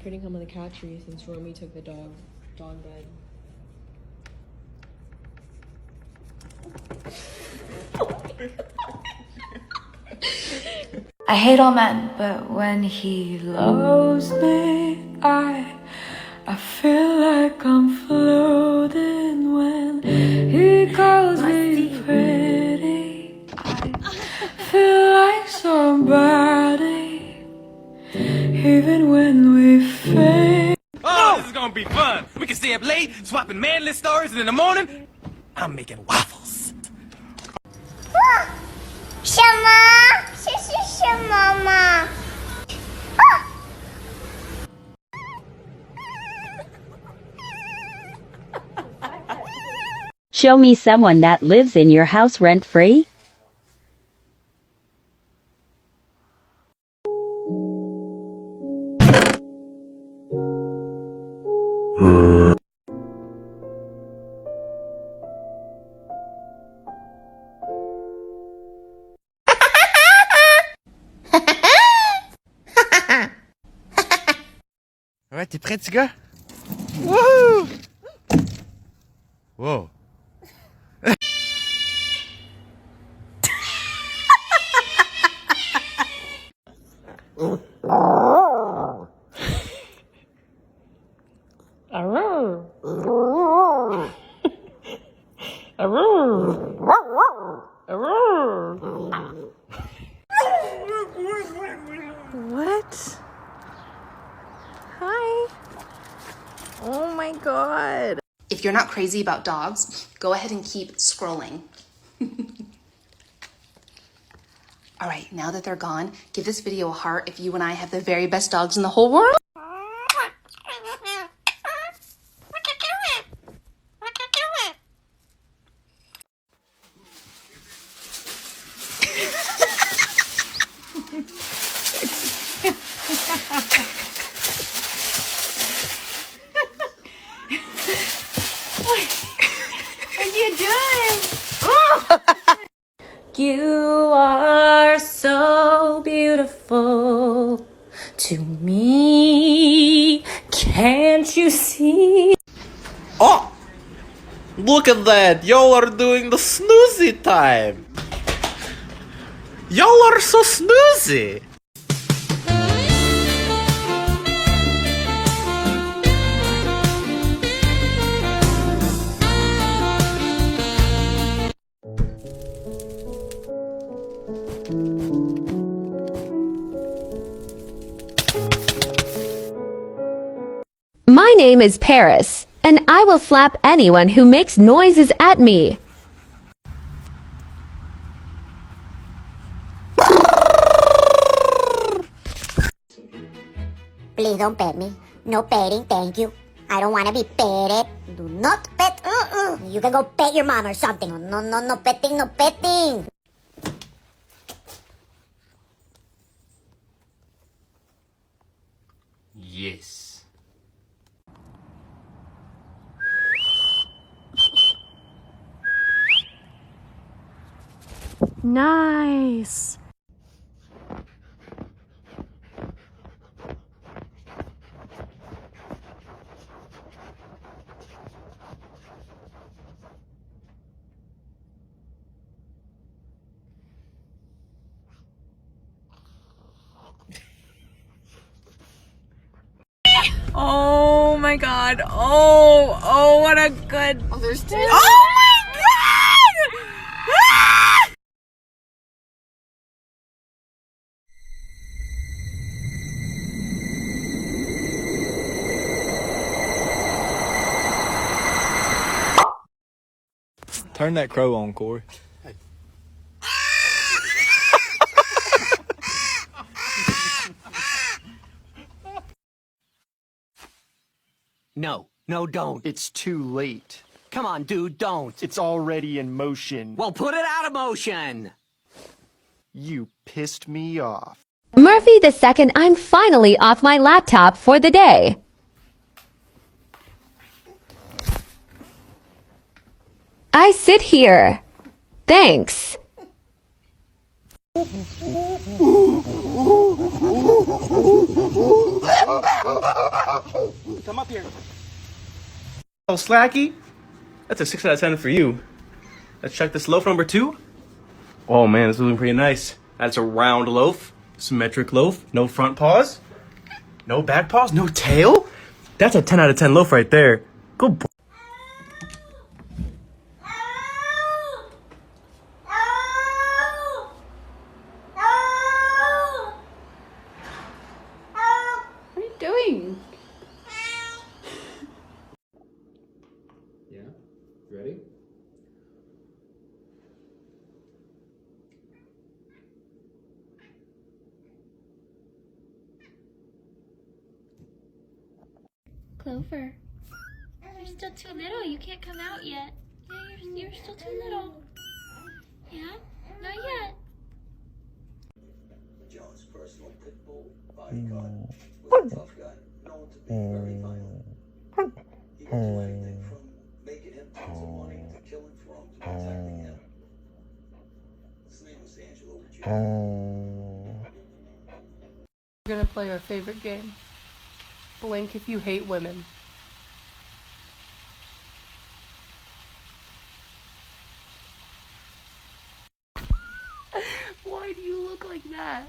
putting him on the cat tree since Romy took the dog bed. I hate all men, but when he loves me, I feel like I'm floating. When he calls me pretty, I feel like somebody, even when we fail. Oh, this is gonna be fun. We can stay up late, swapping manly stories, and in the morning, I'm making waffles. 什么？这是什么嘛？ Show me someone that lives in your house rent-free. Ouais, t'es prêt, petit gars? Wouhou! Wow! What? Hi. Oh my god. If you're not crazy about dogs, go ahead and keep scrolling. All right, now that they're gone, give this video a heart if you and I have the very best dogs in the whole world. You are so beautiful to me. Can't you see? Oh! Look at that! Y'all are doing the snoozy time! Y'all are so snoozy! My name is Paris, and I will slap anyone who makes noises at me. Please don't pet me. No petting, thank you. I don't want to be petted. Do not pet. You can go pet your mom or something. No, no, no petting, no petting. Yes. Nice. Oh my god. Oh, what a good. Oh, there's two. Oh my god! Ah! Turn that crow on, Corey. No, don't. It's too late. Come on, dude, don't. It's already in motion. Well, put it out of motion! You pissed me off. Murphy the second, I'm finally off my laptop for the day. I sit here. Thanks. Come up here. Oh, Slacky, that's a 6 out of 10 for you. Let's check this loaf number 2. Oh man, this is looking pretty nice. That's a round loaf, symmetric loaf, no front paws, no back paws, no tail. That's a 10 out of 10 loaf right there. Good boy. What are you doing? Yeah? Ready? Clover, you're still too little. You can't come out yet. Yeah, you're still too little. Yeah? Not yet. John's personal pit bull bodyguard was a tough guy, known to be very violent. He would do anything from making him tons of money to killing for him to protecting him. His name was Angelo Jr. We're gonna play our favorite game. Blink if you hate women. Why do you look like that?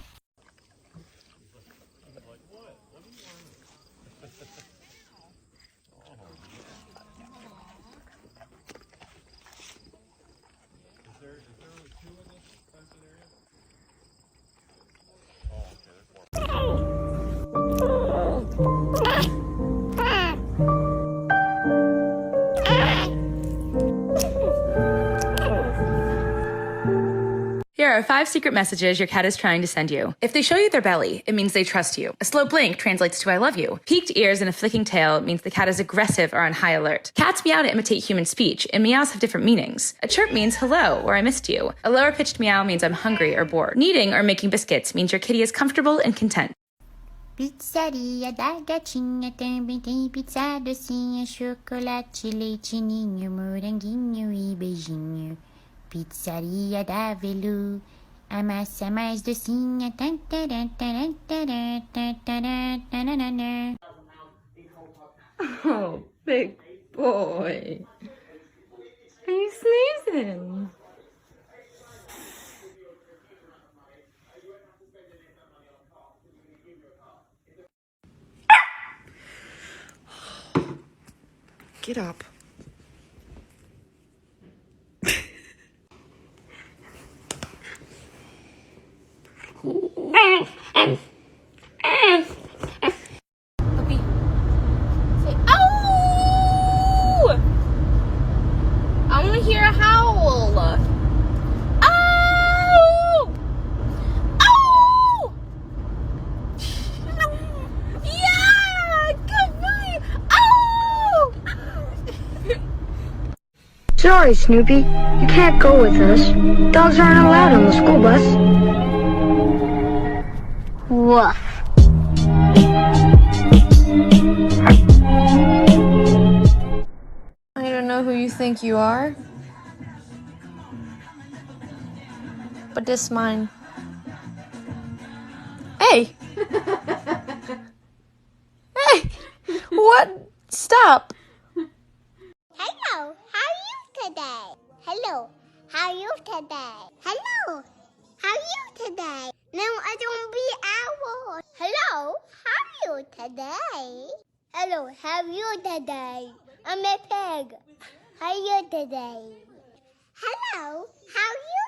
Here are 5 secret messages your cat is trying to send you. If they show you their belly, it means they trust you. A slow blink translates to I love you. Peaked ears and a flicking tail means the cat is aggressive or on high alert. Cats meow to imitate human speech, and meows have different meanings. A chirp means hello or I missed you. A lower pitched meow means I'm hungry or bored. Kneading or making biscuits means your kitty is comfortable and content. Pizzaria da gatinha também tem pizza docinha, chocolate, leite ninho, moranguinho e beijinho. Pizzaria da Velu, a massa mais docinha. Oh, big boy. Are you sneezing? Get up. Puppy. Say, ow! I want to hear a howl. Ow! Ow! Yeah! Good boy! Ow! Sorry, Snoopy. You can't go with us. Dogs aren't allowed on the school bus. Woof. I don't know who you think you are, but this is mine. Hey! Hey! What? Stop! Hello, how are you today? Hello, how are you today? Hello, how are you today? No, I don't be owl. Hello, how are you today? Hello, how are you today? I'm a pig. How are you today? Hello, how are you